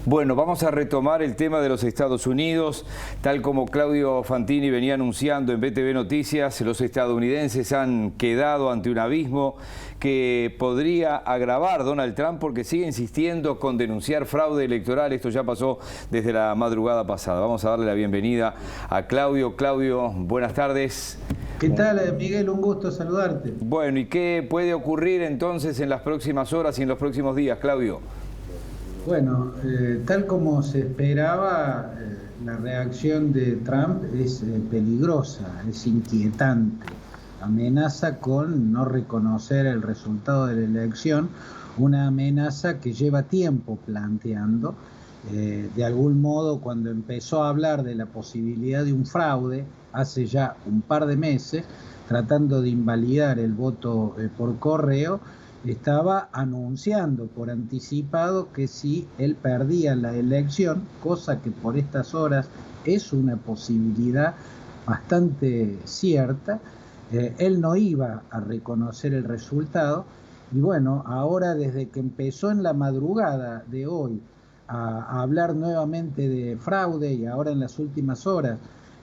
Bueno, vamos a retomar el tema de los Estados Unidos. Tal como Claudio Fantini venía anunciando en BTV Noticias, los estadounidenses han quedado ante un abismo que podría agravar Donald Trump porque sigue insistiendo con denunciar fraude electoral. Esto ya pasó desde la madrugada pasada. Vamos a darle la bienvenida a Claudio. Claudio, buenas tardes. ¿Qué tal, Miguel? Un gusto saludarte. Bueno, ¿y qué puede ocurrir entonces en las próximas horas y en los próximos días, Claudio? Bueno, tal como se esperaba, la reacción de Trump es peligrosa, es inquietante. Amenaza con no reconocer el resultado de la elección, una amenaza que lleva tiempo planteando. De algún modo, cuando empezó a hablar de la posibilidad de un fraude, hace ya un par de meses, tratando de invalidar el voto por correo, estaba anunciando por anticipado que si él perdía la elección, cosa que por estas horas es una posibilidad bastante cierta, él no iba a reconocer el resultado. Y bueno, ahora desde que empezó en la madrugada de hoy a hablar nuevamente de fraude y ahora en las últimas horas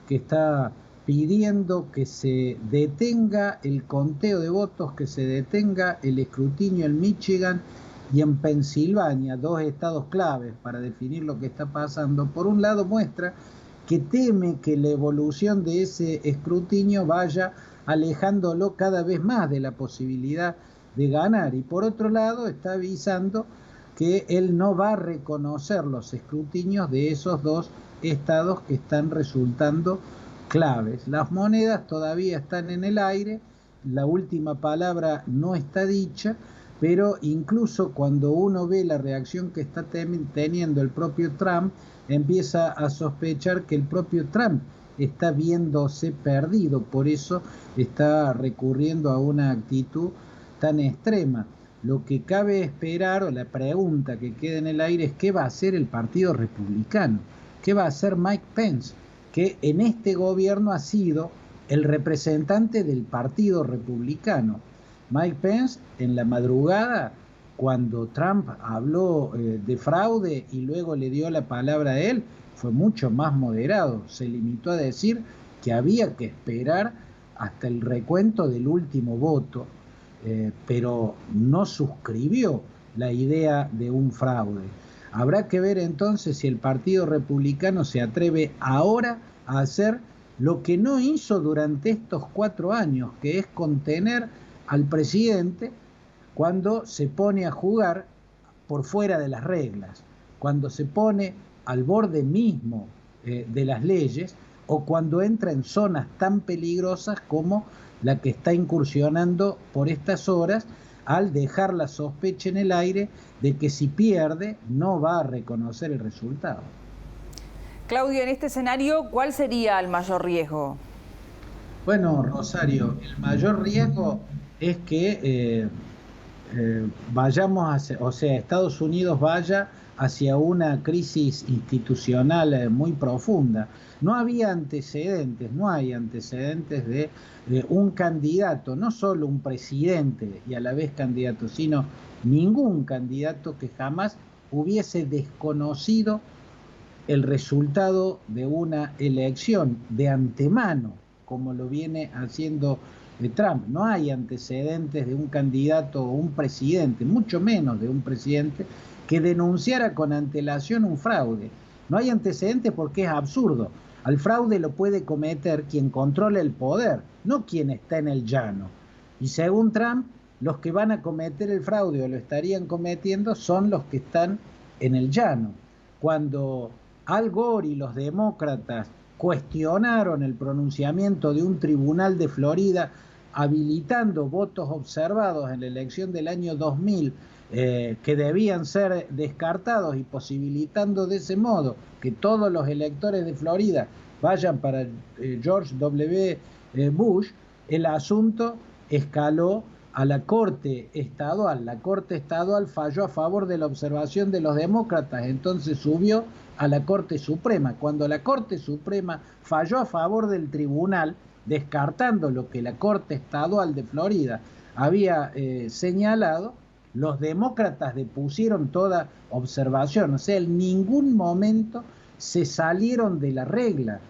que está pidiendo que se detenga el conteo de votos, que se detenga el escrutinio en Michigan y en Pensilvania, dos estados claves para definir lo que está pasando. Por un lado muestra que teme que la evolución de ese escrutinio vaya alejándolo cada vez más de la posibilidad de ganar, y por otro lado está avisando que él no va a reconocer los escrutinios de esos dos estados que están resultando claves. Las monedas todavía están en el aire, la última palabra no está dicha, pero incluso cuando uno ve la reacción que está teniendo el propio Trump, empieza a sospechar que el propio Trump está viéndose perdido, por eso está recurriendo a una actitud tan extrema. Lo que cabe esperar, o la pregunta que queda en el aire, es qué va a hacer el Partido Republicano, qué va a hacer Mike Pence, que en este gobierno ha sido el representante del Partido Republicano. Mike Pence, en la madrugada, cuando Trump habló de fraude y luego le dio la palabra a él, fue mucho más moderado. Se limitó a decir que había que esperar hasta el recuento del último voto, pero no suscribió la idea de un fraude. Habrá que ver entonces si el Partido Republicano se atreve ahora a hacer lo que no hizo durante estos 4 años, que es contener al presidente cuando se pone a jugar por fuera de las reglas, cuando se pone al borde mismo de las leyes, o cuando entra en zonas tan peligrosas como la que está incursionando por estas horas, al dejar la sospecha en el aire de que si pierde no va a reconocer el resultado. Claudio, en este escenario, ¿cuál sería el mayor riesgo? Bueno, Rosario, el mayor riesgo es que vayamos hacia, o sea, Estados Unidos vaya hacia una crisis institucional muy profunda. No había antecedentes, no hay antecedentes de un candidato, no solo un presidente y a la vez candidato, sino ningún candidato que jamás hubiese desconocido el resultado de una elección de antemano, como lo viene haciendo Trump. No hay antecedentes de un candidato o un presidente, mucho menos de un presidente, que denunciara con antelación un fraude. No hay antecedentes porque es absurdo. Al fraude lo puede cometer quien controla el poder, no quien está en el llano. Y según Trump, los que van a cometer el fraude o lo estarían cometiendo son los que están en el llano. Cuando Al Gore y los demócratas cuestionaron el pronunciamiento de un tribunal de Florida habilitando votos observados en la elección del año 2000 que debían ser descartados y posibilitando de ese modo que todos los electores de Florida vayan para George W. Bush, el asunto escaló a la Corte Estadual. La Corte Estadual falló a favor de la observación de los demócratas, entonces subió a la Corte Suprema. Cuando la Corte Suprema falló a favor del tribunal, descartando lo que la Corte Estadual de Florida había señalado, los demócratas depusieron toda observación, o sea, en ningún momento se salieron de la regla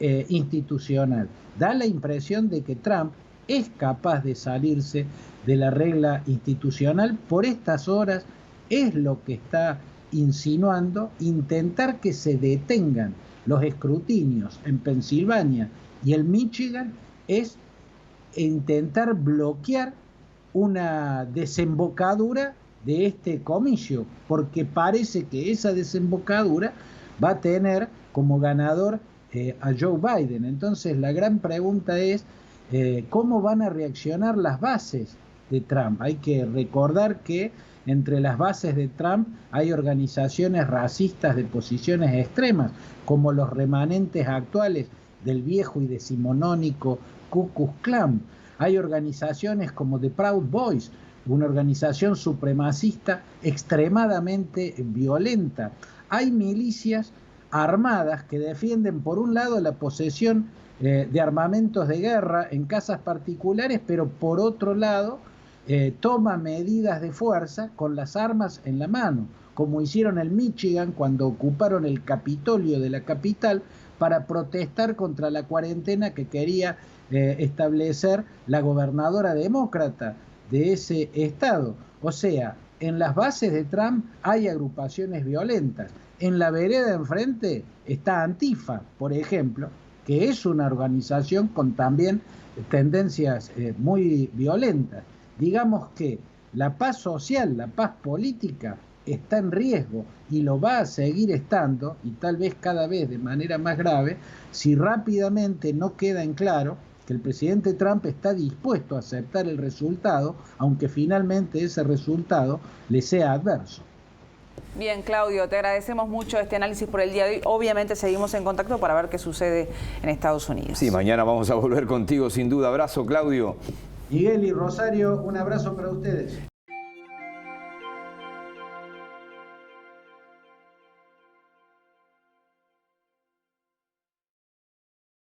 institucional. Da la impresión de que Trump es capaz de salirse de la regla institucional por estas horas, es lo que está insinuando, intentar que se detengan los escrutinios en Pensilvania y en Michigan es intentar bloquear una desembocadura de este comicio, porque parece que esa desembocadura va a tener como ganador a Joe Biden. Entonces la gran pregunta es ¿cómo van a reaccionar las bases de Trump? Hay que recordar que entre las bases de Trump hay organizaciones racistas de posiciones extremas, como los remanentes actuales del viejo y decimonónico Ku Klux Klan. Hay organizaciones como The Proud Boys, una organización supremacista extremadamente violenta. Hay milicias armadas que defienden, por un lado, la posesión de armamentos de guerra en casas particulares, pero por otro lado, toma medidas de fuerza con las armas en la mano, como hicieron en Michigan cuando ocuparon el Capitolio de la capital para protestar contra la cuarentena que quería establecer la gobernadora demócrata de ese estado. O sea, en las bases de Trump hay agrupaciones violentas. En la vereda enfrente está Antifa, por ejemplo, que es una organización con también tendencias muy violentas. Digamos que la paz social, la paz política está en riesgo y lo va a seguir estando, y tal vez cada vez de manera más grave, si rápidamente no queda en claro que el presidente Trump está dispuesto a aceptar el resultado, aunque finalmente ese resultado le sea adverso. Bien, Claudio, te agradecemos mucho este análisis por el día de hoy. Obviamente seguimos en contacto para ver qué sucede en Estados Unidos. Sí, mañana vamos a volver contigo sin duda. Abrazo, Claudio. Miguel y Rosario, un abrazo para ustedes.